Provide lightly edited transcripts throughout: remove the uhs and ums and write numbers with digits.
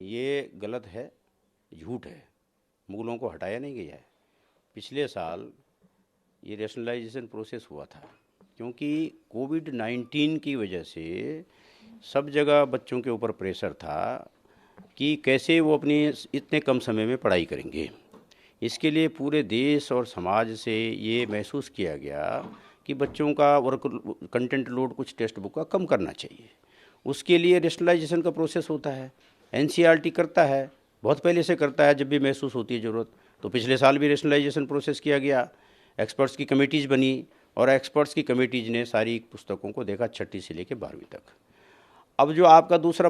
ये गलत है, झूठ है। मुगलों को हटाया नहीं गया है। पिछले साल ये रैशनलाइजेशन प्रोसेस हुआ था, क्योंकि कोविड-19 की वजह से सब जगह बच्चों के ऊपर प्रेशर था कि कैसे वो अपनी इतने कम समय में पढ़ाई करेंगे। इसके लिए पूरे देश और समाज से ये महसूस किया गया कि बच्चों का वर्क कंटेंट लोड कुछ टेक्स्ट बुक का कम करना चाहिए। उसके लिए रैशनलाइजेशन का प्रोसेस होता है। एनसीईआरटी करता है, बहुत पहले से करता है जब भी महसूस होती है ज़रूरत। तो पिछले साल भी रैशनलाइजेशन प्रोसेस किया गया, एक्सपर्ट्स की कमेटीज़ बनी और एक्सपर्ट्स की कमेटीज़ ने सारी पुस्तकों को देखा, छठी से लेकर 12वीं तक। अब जो आपका दूसरा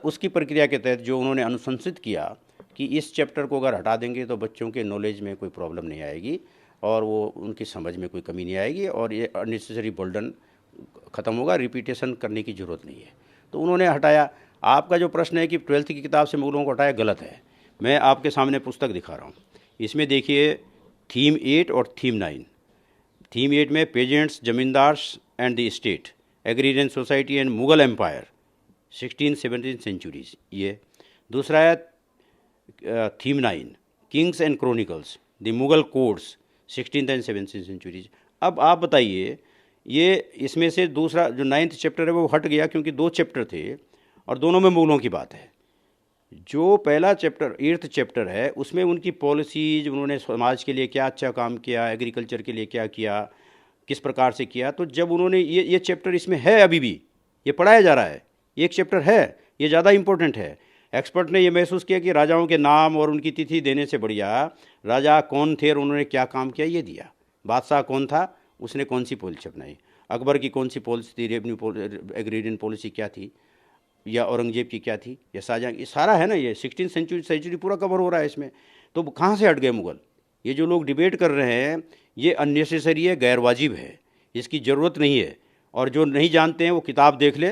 उसकी प्रक्रिया के तहत जो उन्होंने अनुशंसित किया कि इस चैप्टर को अगर हटा देंगे तो बच्चों के नॉलेज में कोई प्रॉब्लम नहीं आएगी और वो उनकी समझ में कोई कमी नहीं आएगी और ये अननेसेसरी बर्डन ख़त्म होगा, रिपीटेशन करने की ज़रूरत नहीं है, तो उन्होंने हटाया। आपका जो प्रश्न है कि 12th की किताब से मुगलों को हटाया, गलत है। मैं आपके सामने पुस्तक दिखा रहा हूँ, इसमें देखिए थीम 8 और थीम 9। थीम 8 में peasants, zamindars and the state, agrarian society and Mughal empire 16-17 centuries, ये। दूसरा है theme 9, kings and chronicles, the Mughal courts 16th and 17th centuries. अब आप बताइए, ये इसमें से दूसरा जो 9th चैप्टर है वो हट गया क्योंकि 2 चैप्टर थे और दोनों में मुगलों की बात है। जो पहला चैप्टर 8th चैप्टर है उसमें उनकी पॉलिसीज, उन्होंने समाज के लिए क्या अच्छा काम किया, एग्रीकल्चर के लिए क्या किया, किस प्रकार से किया। तो जब उन्होंने ये चैप्टर इसमें है, अभी भी ये पढ़ाया जा रहा है, एक चैप्टर है, ये ज़्यादा इम्पोर्टेंट है। एक्सपर्ट ने ये महसूस किया कि राजाओं के नाम और उनकी तिथि देने से बढ़िया राजा कौन थे और उन्होंने क्या काम किया ये दिया। बादशाह कौन था, उसने कौन सी पॉलिसी अपनाई, अकबर की कौन सी पॉलिसी थी, रेवेन्यू एग्रीरियन पॉलिसी क्या थी, या औरंगजेब की क्या थी, या शाहजहाँ, ये सारा है ना, ये 16th सेंचुरी पूरा कवर हो रहा है इसमें। तो कहाँ से हट गए मुगल? ये जो लोग डिबेट कर रहे हैं ये अननेसेसरी है, गैर वाजिब है, इसकी ज़रूरत नहीं है। और जो नहीं जानते हैं वो किताब देख ले,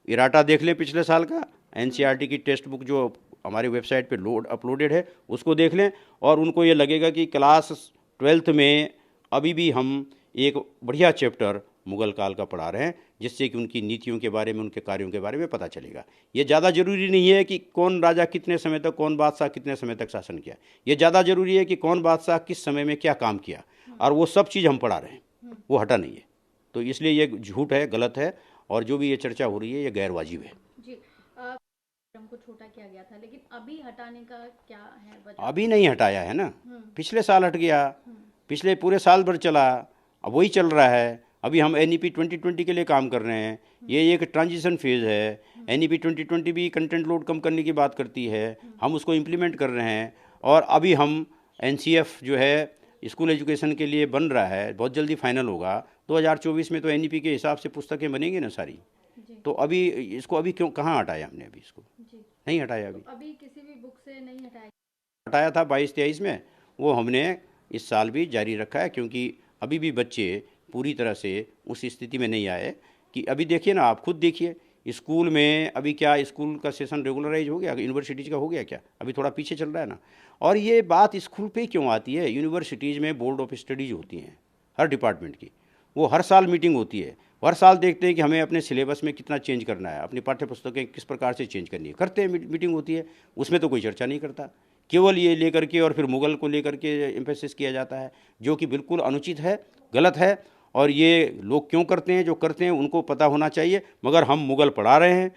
इराटा देख लें पिछले साल का, एनसीईआरटी की टेक्स्ट बुक जो हमारी वेबसाइट पे अपलोडेड है उसको देख लें, और उनको ये लगेगा कि क्लास 12th में अभी भी हम एक बढ़िया चैप्टर मुगल काल का पढ़ा रहे हैं, जिससे कि उनकी नीतियों के बारे में, उनके कार्यों के बारे में पता चलेगा। ये ज़्यादा ज़रूरी नहीं है कि कौन राजा कितने समय तक, कौन बादशाह कितने समय तक शासन किया। ये ज़्यादा ज़रूरी है कि कौन बादशाह किस समय में क्या काम किया, और वो सब चीज़ हम पढ़ा रहे हैं, वो हटा नहीं है। तो इसलिए ये झूठ है, गलत है, और जो भी ये चर्चा हो रही है ये गैर वाजिब है जी। को छोटा किया गया था, लेकिन अभी हटाने का क्या है वजह? अभी नहीं हटाया है ना, पिछले साल हट गया, पिछले पूरे साल भर चला, अब वही चल रहा है। अभी हम एनईपी 2020 के लिए काम कर रहे हैं, ये एक ट्रांजिशन फेज़ है। एनईपी 2020 भी कंटेंट लोड कम करने की बात करती है, हम उसको इम्प्लीमेंट कर रहे हैं। और अभी हम एनसीएफ जो है स्कूल एजुकेशन के लिए बन रहा है, बहुत जल्दी फाइनल होगा। 2024 में तो एनईपी के हिसाब से पुस्तकें बनेंगी ना सारी। तो अभी इसको अभी क्यों, कहाँ हटाया हमने अभी इसको? नहीं हटाया अभी। तो अभी किसी भी बुक से नहीं हटाया? हटाया था 22-23 में, वो हमने इस साल भी जारी रखा है, क्योंकि अभी भी बच्चे पूरी तरह से उस स्थिति में नहीं आए कि अभी देखिए ना, आप खुद देखिए स्कूल में अभी क्या, स्कूल का सेशन रेगुलराइज हो गया, यूनिवर्सिटीज़ का हो गया क्या? अभी थोड़ा पीछे चल रहा है ना। और ये बात स्कूल पे क्यों आती है? यूनिवर्सिटीज़ में बोर्ड ऑफ स्टडीज़ होती हैं हर डिपार्टमेंट की, वो हर साल मीटिंग होती है, हर साल देखते हैं कि हमें अपने सिलेबस में कितना चेंज करना है, अपनी पाठ्य पुस्तकें किस प्रकार से चेंज करनी है, करते हैं, मीटिंग होती है, उसमें तो कोई चर्चा नहीं करता। केवल ये लेकर के और फिर मुगल को लेकर के एम्फेसिस किया जाता है, जो कि बिल्कुल अनुचित है, गलत है। और ये लोग क्यों करते हैं, जो करते हैं उनको पता होना चाहिए। मगर हम मुगल पढ़ा रहे हैं,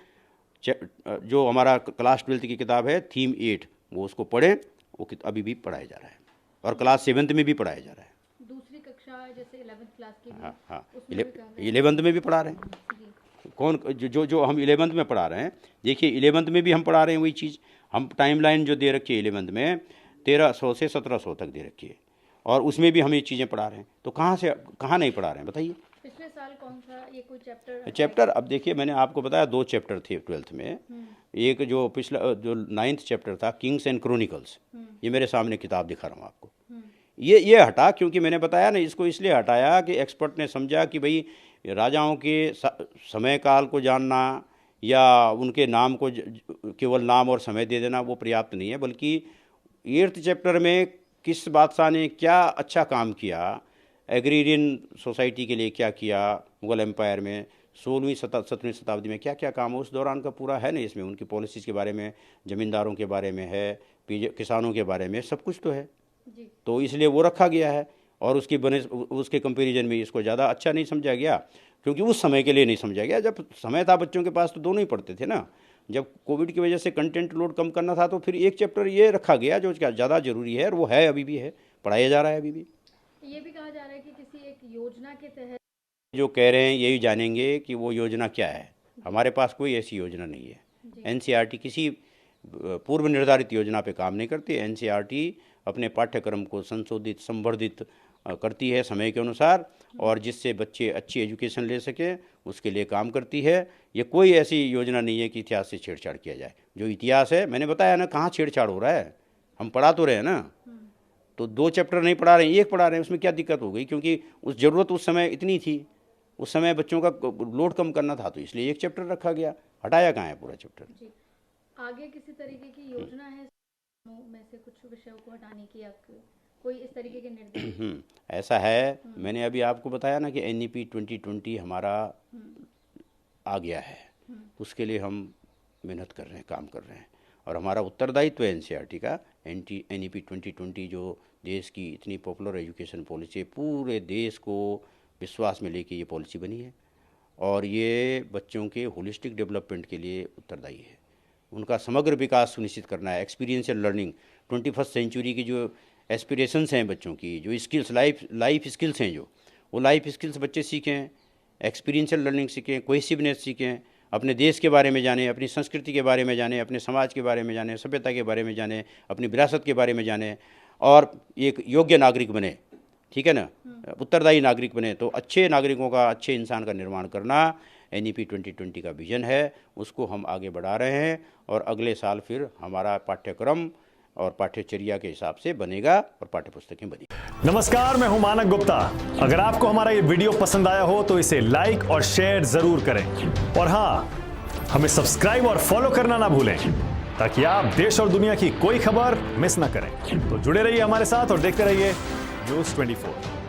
जो हमारा क्लास 12th की किताब है थीम 8, वो उसको पढ़ें, वो अभी भी पढ़ाया जा रहा है, और क्लास 7th में भी पढ़ाया जा रहा है। दूसरी कक्षा जैसे 11th क्लास की भी, हाँ हाँ, उसमें भी कर रहे हैं? 11th में भी पढ़ा रहे हैं। जी। कौन जो हम 11th में पढ़ा रहे हैं, देखिए 11th में भी हम पढ़ा रहे हैं वही चीज़। हम टाइमलाइन जो दे रखी है 11th में 1300 से 1700 तक दे रखी है, और उसमें भी हम ये चीज़ें पढ़ा रहे हैं। तो कहाँ नहीं पढ़ा रहे हैं बताइए? पिछले साल कौन सा ये कोई चैप्टर? चैप्टर अब देखिए, मैंने आपको बताया 2 चैप्टर थे 12th में। एक जो पिछला जो 9th चैप्टर था, किंग्स एंड क्रॉनिकल्स, ये मेरे सामने किताब दिखा रहा हूँ आपको। ये हटा, क्योंकि मैंने बताया ना, इसको इसलिए हटाया कि एक्सपर्ट ने समझा कि भाई राजाओं के समय काल को जानना या उनके नाम को केवल नाम और समय दे देना वो पर्याप्त नहीं है, बल्कि 8th चैप्टर में किस बादशाह ने क्या अच्छा काम किया, एग्रीरियन सोसाइटी के लिए क्या किया मुगल एम्पायर में, 16वीं 17वीं शताब्दी में क्या क्या काम हो उस दौरान का पूरा है ना इसमें, उनकी पॉलिसीज़ के बारे में, ज़मींदारों के बारे में है, किसानों के बारे में, सब कुछ तो है। जी। तो इसलिए वो रखा गया है और उसके कंपैरिजन में इसको ज़्यादा अच्छा नहीं समझा गया, क्योंकि उस समय के लिए नहीं समझा गया। जब समय था बच्चों के पास तो दोनों ही पढ़ते थे ना। जब कोविड की वजह से कंटेंट लोड कम करना था तो फिर एक चैप्टर ये रखा गया जो ज़्यादा ज़रूरी है, और वो है, अभी भी है, पढ़ाया जा रहा है अभी भी। ये भी कहा जा रहा है कि किसी एक योजना के तहत जो कह रहे हैं यही जानेंगे कि वो योजना क्या है। हमारे पास कोई ऐसी योजना नहीं है। एनसीईआरटी किसी पूर्व निर्धारित योजना पे काम नहीं करती। एनसीईआरटी अपने पाठ्यक्रम को संशोधित संवर्धित करती है समय के अनुसार, और जिससे बच्चे अच्छी एजुकेशन ले सकें उसके लिए काम करती है। ये कोई ऐसी योजना नहीं है कि इतिहास से छेड़छाड़ किया जाए। जो इतिहास है, मैंने बताया ना, कहाँ छेड़छाड़ हो रहा है, हम पढ़ा तो रहे हैं ना। तो 2 चैप्टर नहीं पढ़ा रहे हैं, 1 पढ़ा रहे हैं, उसमें क्या दिक्कत हो गई? क्योंकि उस ज़रूरत उस समय इतनी थी, उस समय बच्चों का लोड कम करना था, तो इसलिए 1 चैप्टर रखा गया। हटाया कहाँ है पूरा चैप्टर? जी। आगे किसी तरीके की योजना है में से कुछ विषयों को हटाने की, या कोई इस तरीके के निर्देश? ऐसा है, मैंने अभी आपको बताया ना कि NEP 2020 हमारा आ गया है, उसके लिए हम मेहनत कर रहे हैं, काम कर रहे हैं, और हमारा उत्तरदायित्व है एनसीईआरटी का। NEP 2020 जो देश की इतनी पॉपुलर एजुकेशन पॉलिसी है, पूरे देश को विश्वास में लेके ये पॉलिसी बनी है, और ये बच्चों के होलिस्टिक डेवलपमेंट के लिए उत्तरदायी है। उनका समग्र विकास सुनिश्चित करना है। एक्सपीरियंशियल लर्निंग, 21st सेंचुरी की जो एस्पिरेशंस हैं बच्चों की, जो स्किल्स, लाइफ स्किल्स हैं, जो वो लाइफ स्किल्स बच्चे सीखें, एक्सपीरियंशियल लर्निंग सीखें, कोहेसिवनेस सीखें, अपने देश के बारे में जानें, अपनी संस्कृति के बारे में जानें, अपने समाज के बारे में जानें, सभ्यता के बारे में जानें, अपनी विरासत के बारे में जानें, और एक योग्य नागरिक बने, ठीक है ना, उत्तरदायी नागरिक बने। तो अच्छे नागरिकों का, अच्छे इंसान का निर्माण करना NEP 2020 का विजन है। उसको हम आगे बढ़ा रहे हैं, और अगले साल फिर हमारा पाठ्यक्रम और पाठ्यचर्या के हिसाब से बनेगा और पाठ्यपुस्तकें बनेगी। नमस्कार, मैं हूं मानक गुप्ता। अगर आपको हमारा ये वीडियो पसंद आया हो तो इसे लाइक और शेयर जरूर करें, और हाँ, हमें सब्सक्राइब और फॉलो करना ना भूलें, ताकि आप देश और दुनिया की कोई खबर मिस ना करें। तो जुड़े रहिए हमारे साथ और देखते रहिए News 24।